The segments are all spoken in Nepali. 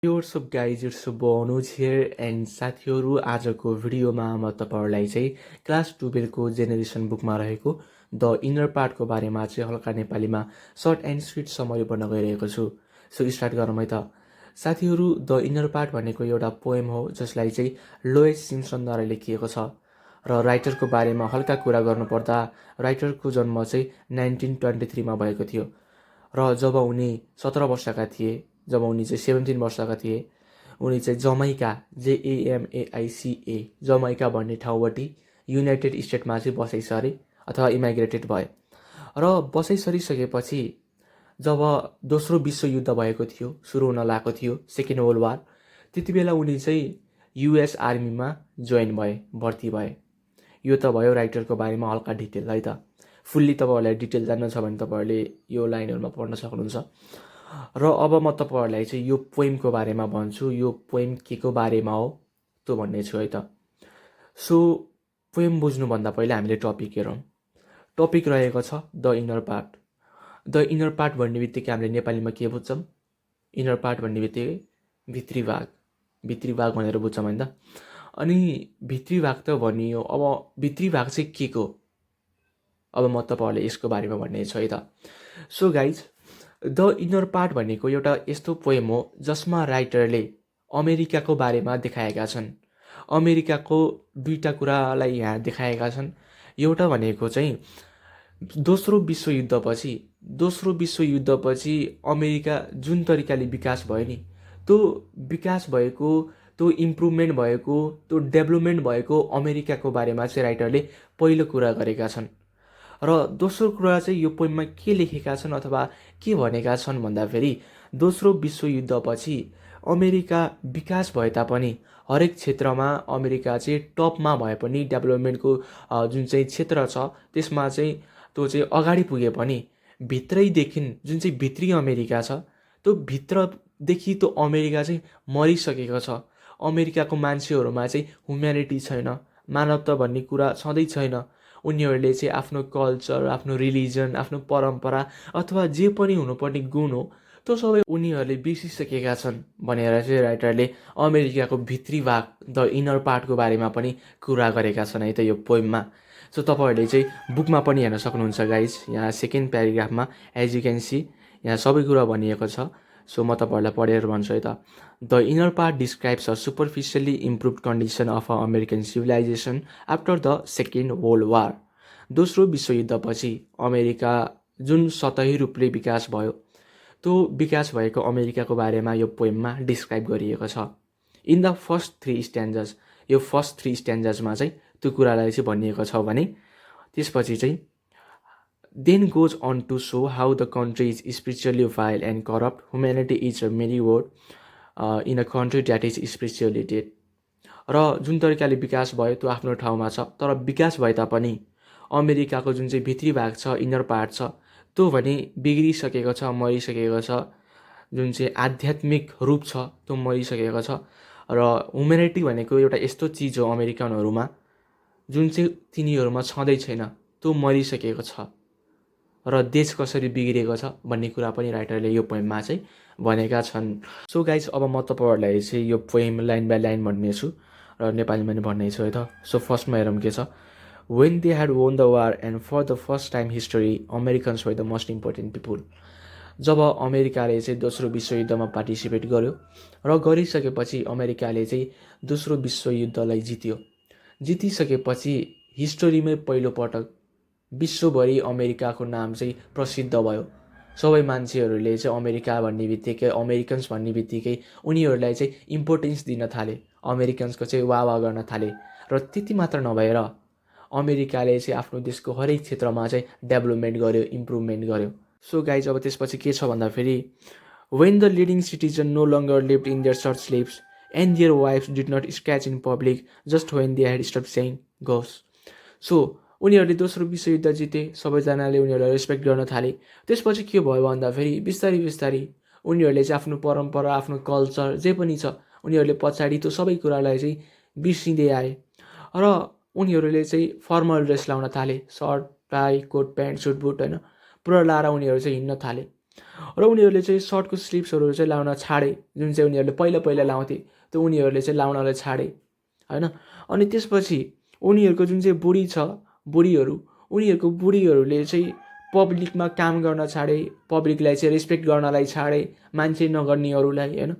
What's up guys, it's Bonus here and साथीहरू आजको भिडियोमा म तपाईहरुलाई चाहिँ क्लास 12 को जेनेरेसन बुकमा रहेको द इनर पार्टको बारेमा चाहिँ हल्का नेपालीमा सर्ट एन्ड स्वीट समरी भन्न गइरहेको छु। सो स्टार्ट गरौँ है त। साथीहरू द इनर पार्ट भनेको एउटा पोएम हो जसलाई चाहिँ लोएस सिम्पसनद्वारा लेखिएको छ र राइटरको बारेमा हल्का कुरा गर्नुपर्दा राइटरको जन्म चाहिँ 1923 मा भएको थियो र जब उनी 17 वर्षका थिए, जब उनी चाहिँ 17 वर्षका थिए, उनी चाहिँ जमैका JAMAICA जमैका भन्ने ठाउँबाट युनाइटेड स्टेटमा चाहिँ बसाइ सरे अथवा इमाइग्रेटेड भए र बसाइ सरिसकेपछि जब दोस्रो विश्वयुद्ध भएको थियो, सुरु हुन लागेको थियो सेकेन्ड वर्ल्ड वार, त्यति बेला उनी चाहिँ US आर्मीमा जोइन भए, भर्ती भए। यो त भयो राइटरको बारेमा हल्का डिटेल है त। फुल्ली तपाईहरुलाई डिटेल जान्न छ भने तपाईहरुले यो लाइनहरुमा पढ्न सक्नुहुन्छ। र अब म तपाईहरुलाई चाहिँ यो पोएमको बारेमा भन्छु, यो पोएम केको बारेमा हो त्यो भन्ने छु है त। सो पोएम बुझ्नु भन्दा पहिला हामीले टपिक हेरौँ। टपिक रहेको छ the inner part. The inner part भन्ने बित्तिकै हामीले नेपालीमा के बुझ्छौं? इनर पार्ट भन्ने बित्तिकै भित्री भाग, भित्री भाग भनेर बुझ्छौं हैन त। अनि भित्री भाग त भनियो, अब भित्री भाग चाहिँ केको? अब म तपाईहरुलाई यसको बारेमा भन्ने छु है त। So guys, the inner part भनेको एउटा यस्तो पोएम हो जसमा राइटरले अमेरिकाको बारेमा देखाएका छन्। अमेरिकाको दुईटा कुरालाई यहाँ देखाएका छन्। एउटा भनेको चाहिँ दोस्रो विश्वयुद्धपछि अमेरिका जुन तरिकाले विकास भयो नि, त्यो विकास भएको, त्यो इम्प्रुभमेन्ट भएको, त्यो डेभलपमेन्ट भएको अमेरिकाको बारेमा चाहिँ राइटरले पहिलो कुरा गरेका छन्। र दोस्रो कुरा चाहिँ यो पोएममा के लेखेका छन् अथवा के भनेका छन् भन्दाखेरि दोस्रो विश्वयुद्धपछि अमेरिका विकास भए तापनि हरेक क्षेत्रमा अमेरिका चाहिँ टपमा भए पनि डेभलपमेन्टको जुन चाहिँ क्षेत्र छ त्यसमा चाहिँ त्यो चाहिँ अगाडि पुगे पनि भित्रैदेखि जुन चाहिँ भित्री अमेरिका छ त्यो भित्रदेखि त्यो अमेरिका चाहिँ मरिसकेको छ। अमेरिकाको मान्छेहरुमा चाहिँ ह्युम्यानिटी छैन, मानवता भन्ने कुरा छँदै छैन। उनीहरूले चाहिँ आफ्नो कल्चर, आफ्नो रिलिजन, आफ्नो परम्परा अथवा जे पनि हुनुपर्ने गुण हो त्यो सबै उनीहरूले बिर्सिसकेका छन् भनेर चाहिँ राइटरले अमेरिकाको भित्री भाग द इनर पार्टको बारेमा पनि कुरा गरेका छन् है त यो पोएममा। सो तपाईहरुले चाहिँ बुकमा पनि हेर्न सक्नुहुन्छ गाइज। यहाँ सेकेन्ड प्याराग्राफमा एज यु क्यान सी यहाँ सबै कुरा भनिएको छ। सो म तपाईहरुलाई पढेर भन्छु है त। The inner part describes a superficially improved condition of a American civilization after the second world war. दोस्रो विश्वयुद्धपछि अमेरिका जुन सतही रूपले विकास भयो, त्यो विकास भएको अमेरिकाको बारेमा यो पोएममा डिस्क्राइब गरिएको छ। इन द फर्स्ट 3 स्ट्यान्जर्स, यो फर्स्ट 3 स्ट्यान्जर्समा चाहिँ त्यो कुरालाई चाहिँ भनिएको छ भने त्यसपछि चाहिँ then goes on to show how the country is spiritually vile and corrupt. Humanity is a merry word in a country that is spiritually dead. र जुन तरिकाले विकास भयो त्यो आफ्नो ठाउँमा छ, तर विकास भए तापनि अमेरिकाको जुन चाहिँ भित्री भाग छ, इनर पार्ट छ, त्यो भने बिग्रिसकेको छ, मरिसकेको छ। जुन चाहिँ आध्यात्मिक रूप छ त्यो मरिसकेको छ। र ह्युम्यानिटी भनेको एउटा यस्तो चिज हो अमेरिकनहरुमा जुन चाहिँ तिनीहरुमा छँदै छैन, त्यो मरिसकेको छ। र देश कसरी बिग्रेको छ भन्ने कुरा पनि राइटरले यो पोएममा चाहिँ भनेका छन्। सो गाइज, अब म तपाईहरुलाई चाहिँ यो पोएम लाइन बाइ लाइन भन्ने छु र नेपालीमा पनि भन्ने छु है त। सो फर्स्टमा हेरौँ के छ। When they had won the war and for the first time history, Americans were the most important people. जब अमेरिकाले चाहिँ दोस्रो विश्वयुद्धमा पार्टिसिपेट गर्यो र गरिसकेपछि अमेरिकाले चाहिँ दोस्रो विश्वयुद्धलाई जित्यो। जितिसकेपछि हिस्टोरीमै पहिलो पटक विश्वभरि अमेरिकाको नाम चाहिँ प्रसिद्ध भयो। सबै मान्छेहरूले चाहिँ अमेरिका भन्ने बित्तिकै, अमेरिकन्स भन्ने बित्तिकै उनीहरूलाई चाहिँ इम्पोर्टेन्स दिन थाले, अमेरिकन्सको चाहिँ वाह गर्न थाले। र त्यति मात्र नभएर अमेरिकाले चाहिँ आफ्नो देशको हरेक क्षेत्रमा चाहिँ डेभलपमेन्ट गर्यो, इम्प्रुभमेन्ट गर्यो। सो गाइज, अब त्यसपछि के छ भन्दाखेरि when the leading citizen no longer lived in their shirt sleeves and their wives did not sketch in public just when they had stopped saying ghost. So उनीहरूले दोस्रो विश्वयुद्ध जिते, सबैजनाले उनीहरूलाई रेस्पेक्ट गर्न थाले। त्यसपछि के भयो भन्दाखेरि बिस्तारै बिस्तारै उनीहरूले चाहिँ आफ्नो परम्परा, आफ्नो कल्चर जे पनि छ उनीहरूले पछाडि त्यो सबै कुरालाई चाहिँ बिर्सिँदै आए र उनीहरूले चाहिँ फर्मल ड्रेस लाउन थाले, shirt, tie, coat pant, suit boot हैन पुरा लाएर उनीहरू चाहिँ हिँड्न थाले। र उनीहरूले चाहिँ सर्टको स्लिप्सहरू चाहिँ लाउन छाडे, जुन चाहिँ उनीहरूले पहिला पहिला लाउँथे त्यो उनीहरूले चाहिँ लाउनलाई छाडे होइन। अनि त्यसपछि उनीहरूको जुन चाहिँ बुढी छ, बुढीहरू, उनीहरूको बुढीहरूले चाहिँ पब्लिकमा काम गर्न छाडे, पब्लिकलाई चाहिँ रेस्पेक्ट गर्नलाई छाडे, मान्छे नगर्ने अरूलाई होइन,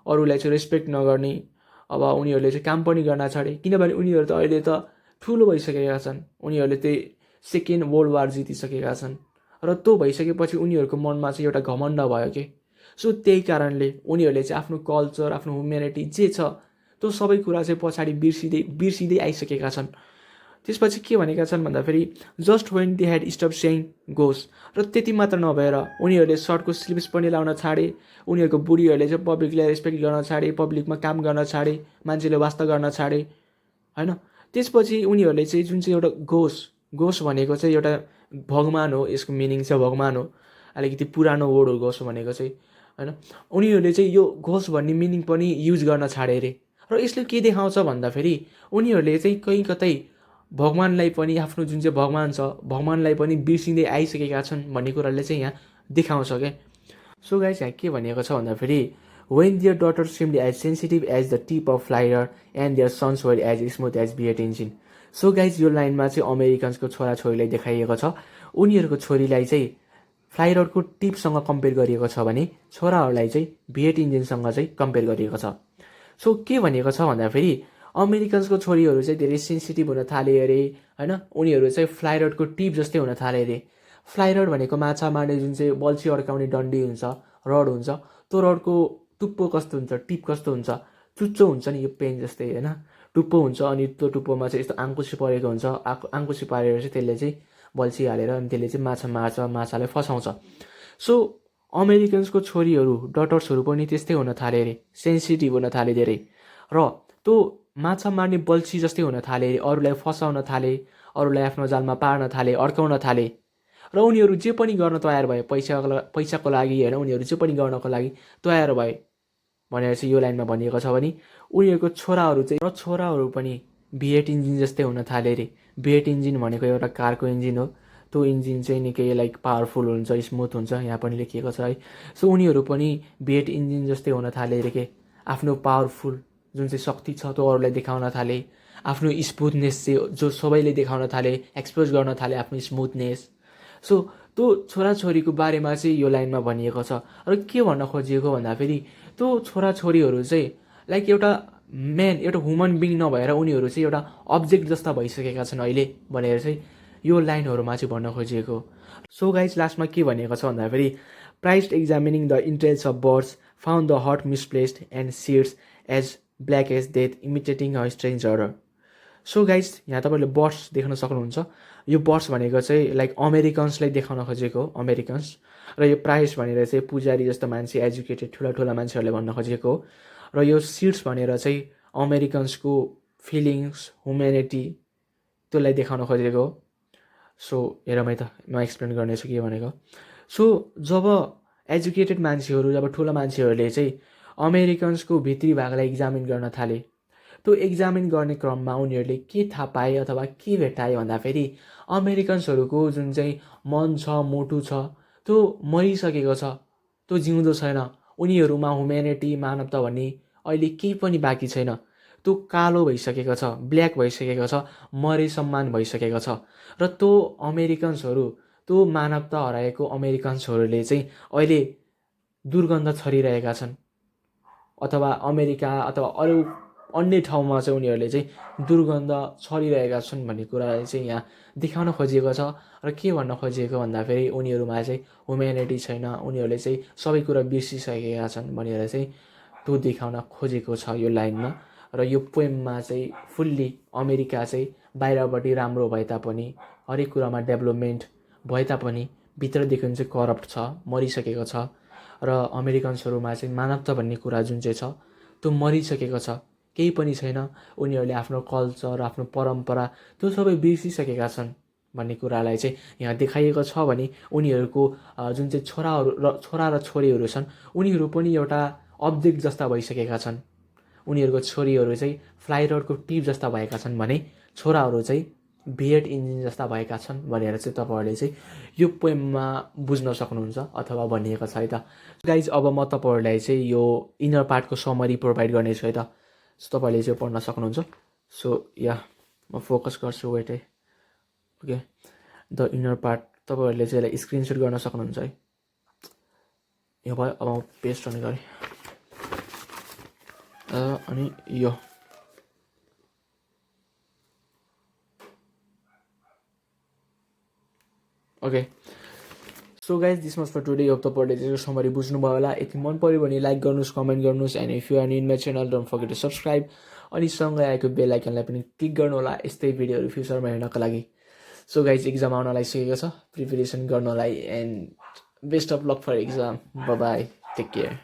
अरूलाई चाहिँ रेस्पेक्ट नगर्ने। अब उनीहरूले चाहिँ काम पनि गर्न छाडे, किनभने उनीहरू त अहिले त ठुलो भइसकेका छन्, उनीहरूले त्यही सेकेन्ड वर्ल्ड वार जितिसकेका छन् र त्यो भइसकेपछि उनीहरूको मनमा चाहिँ एउटा घमण्ड भयो कि। सो त्यही कारणले उनीहरूले चाहिँ आफ्नो कल्चर, आफ्नो ह्युम्यानिटी जे छ त्यो सबै कुरा चाहिँ पछाडि बिर्सिँदै आइसकेका छन्। त्यसपछि के भनेका छन् भन्दाखेरि just when they had stop saying goes, र त्यति मात्र नभएर उनीहरूले सर्टको स्लिप्स पनि लाउन छाडे, उनीहरूको बुढीहरूले चाहिँ पब्लिकलाई रेस्पेक्ट गर्न छाडे, पब्लिकमा काम गर्न छाडे, मान्छेले वास्ता गर्न छाडे होइन। त्यसपछि उनीहरूले चाहिँ जुन चाहिँ एउटा गोस भनेको चाहिँ एउटा भगवान हो, यसको मिनिङ चाहिँ भगवान हो, अलिकति पुरानो वर्ड हो गोस भनेको चाहिँ होइन। उनीहरूले चाहिँ यो गोस भन्ने मिनिङ पनि युज गर्न छाडे अरे। र यसले के देखाउँछ भन्दाखेरि उनीहरूले चाहिँ कहीँ कतै भगवानलाई पनि, आफ्नो जुन चाहिँ भगवान छ भगवानलाई पनि बिर्सिँदै आइसकेका छन् भन्ने कुराले चाहिँ यहाँ देखाउँछ क्या। सो गाइस यहाँ के भनिएको छ भन्दाखेरि when their daughter seemed as sensitive as the tip of flyer and their sons were as smooth as V8 engine. So guys यो लाइनमा चाहिँ अमेरिकन्सको छोराछोरीलाई देखाइएको छ, उनीहरूको छोरीलाई चाहिँ फ्लाइरडको टिपसँग कम्पेयर गरिएको छ भने छोराहरूलाई चाहिँ V8 इन्जिनसँग चाहिँ कम्पेयर गरिएको छ। सो के भनिएको छ भन्दाखेरि अमेरिकन्सको छोरीहरू चाहिँ धेरै सेन्सिटिभ हुन थाले अरे होइन, उनीहरू चाहिँ फ्लाइरडको टिप जस्तै हुन थाले अरे। फ्लाइरड भनेको माछा मार्ने जुन चाहिँ बल्छी अड्काउने डन्डी हुन्छ, रड हुन्छ, त्यो रडको टुप्पो कस्तो हुन्छ, टिप कस्तो हुन्छ, चुच्चो हुन्छ नि, यो पेन जस्तै होइन, टुप्पो हुन्छ। अनि त्यो टुप्पोमा चाहिँ यस्तो आङ्कुसी परेको हुन्छ, आङ्कुसी पारेर चाहिँ त्यसले चाहिँ बल्छी हालेर अनि त्यसले चाहिँ माछा मार्छ, माछालाई फसाउँछ। सो अमेरिकन्सको छोरीहरू, डटर्सहरू पनि त्यस्तै हुन थाले अरे, सेन्सिटिभ हुन थाले धेरै, र त्यो माछा मार्ने बल्छी जस्तै हुन थाले अरे, अरूलाई फसाउन थाले, अरूलाई आफ्नो जालमा पार्न थाले, अड्काउन थाले। र उनीहरू जे पनि गर्न तयार भए, पैसाको लागि होइन, उनीहरू जे पनि गर्नको लागि तयार भए भनेर चाहिँ यो लाइनमा भनिएको छ भने उनीहरूको छोराहरू चाहिँ, र छोराहरू पनि V8 इन्जिन जस्तै हुन थाले अरे। V8 इन्जिन भनेको एउटा कारको इन्जिन हो, त्यो इन्जिन चाहिँ निकै लाइक पावरफुल हुन्छ, स्मुथ हुन्छ, यहाँ पनि लेखिएको छ है। सो उनीहरू पनि V8 इन्जिन जस्तै हुन थाले अरे के, आफ्नो पावरफुल जुन चाहिँ शक्ति छ त्यो अरूलाई देखाउन थाले, आफ्नो स्मुथनेस चाहिँ जो सबैले देखाउन थाले, एक्सपोज गर्न थाले आफ्नो स्मुथनेस। सो त्यो छोराछोरीको बारेमा चाहिँ यो लाइनमा भनिएको छ। र के भन्न खोजिएको भन्दाखेरि त्यो छोराछोरीहरू चाहिँ लाइक एउटा म्यान, एउटा ह्युमन बिङ नभएर उनीहरू चाहिँ एउटा अब्जेक्ट जस्ता भइसकेका छन् अहिले भनेर चाहिँ यो लाइनहरूमा चाहिँ भन्न खोजिएको। सो गाइज लास्टमा के भनिएको छ भन्दाखेरि prize examining the entrails of birds found the heart misplaced and seeds as black as death imitating a strange order. So guys यहाँ तपाईँले बर्ड्स देख्न सक्नुहुन्छ, यो बर्ड्स भनेको चाहिँ लाइक अमेरिकन्सलाई देखाउन खोजेको हो, अमेरिकन्स। र यो प्राइस भनेर चाहिँ पुजारी जस्तो मान्छे, एजुकेटेड ठुला मान्छेहरूले भन्न खोजेको हो। र यो सिड्स भनेर चाहिँ अमेरिकन्सको फिलिङ्स, ह्युम्यानिटी त्यसलाई देखाउन खोजेको हो। सो हेर त म एक्सप्लेन गर्नेछु के भनेको। सो जब एजुकेटेड मान्छेहरू, जब ठुला मान्छेहरूले चाहिँ अमेरिकन्सको भित्री भागलाई इक्जामिन गर्न थाले, त्यो एक्जामिन गर्ने क्रममा उनीहरूले के थाहा पाए अथवा के भेटाए भन्दाखेरि अमेरिकन्सहरूको जुन चाहिँ मन छ, मुटु छ, त्यो मरिसकेको छ, त्यो जिउँदो छैन। उनीहरूमा ह्युम्यानिटी, मानवता भन्ने अहिले केही पनि बाँकी छैन, त्यो कालो भइसकेको छ, ब्ल्याक भइसकेको छ, मरे सम्मान भइसकेको छ। र त्यो अमेरिकन्सहरू, त्यो मानवता हराएको अमेरिकन्सहरूले चाहिँ अहिले दुर्गन्ध छरिरहेका छन्, अथवा अमेरिका अथवा अरू अन्य ठाउँमा चाहिँ उनीहरूले चाहिँ दुर्गन्ध छरिरहेका छन् भन्ने कुरालाई चाहिँ यहाँ देखाउन खोजिएको छ। र के भन्न खोजिएको भन्दाखेरि उनीहरूमा चाहिँ ह्युम्यानिटी छैन, उनीहरूले चाहिँ सबै कुरा बिर्सिसकेका छन् भनेर चाहिँ त्यो देखाउन खोजेको छ यो लाइनमा। र यो पोएममा चाहिँ फुल्ली अमेरिका चाहिँ बाहिरपट्टि राम्रो भए तापनि, हरेक कुरामा डेभलपमेन्ट भए तापनि भित्रदेखि चाहिँ करप्ट छ, मरिसकेको छ। र अमेरिकन्सहरूमा चाहिँ मानवता भन्ने कुरा जुन चाहिँ छ त्यो मरिसकेको छ, केही पनि छैन। उनीहरूले आफ्नो कल्चर, आफ्नो परम्परा त्यो सबै बिर्सिसकेका छन् भन्ने कुरालाई चाहिँ यहाँ देखाइएको छ भने उनीहरूको जुन चाहिँ छोरा र छोरीहरू छन् उनीहरू पनि एउटा अब्जेक्ट जस्ता भइसकेका छन्। उनीहरूको छोरीहरू चाहिँ फ्लाइरडको टिप जस्ता भएका छन् भने छोराहरू चाहिँ भेट इन्जिन जस्ता भएका छन् भनेर चाहिँ तपाईँहरूले चाहिँ यो पोएममा बुझ्न सक्नुहुन्छ अथवा भनिएको छ है त। गाइज अब म तपाईँहरूलाई चाहिँ यो इनर पार्टको समरी प्रोभाइड गर्नेछु है त। सो तपाईँहरूले चाहिँ पढ्न सक्नुहुन्छ। सो या म फोकस गर्छु वेट है। ओके, द इनर पार्ट तपाईँहरूले चाहिँ यसलाई स्क्रिनसट गर्न सक्नुहुन्छ है। यो भयो। अब म पेस्ट गर्ने गरेँ अनि यो okay. So guys this much for today. अब तपाईँहरूले चाहिँ समरी बुझ्नुभयो होला। यदि मन पऱ्यो भने लाइक गर्नुहोस्, कमेन्ट गर्नुहोस्, and if you are in my channel don't forget to subscribe. अनि सँगै आएको बेल आइकनलाई पनि क्लिक गर्नु होला यस्तै भिडियोहरू फ्युचरमा हेर्नको लागि। सो गाइज एक्जाम आउन लागिसकेको छ, प्रिपेरेसन गर्नलाई, and best of luck for exam. Bye bye, take care.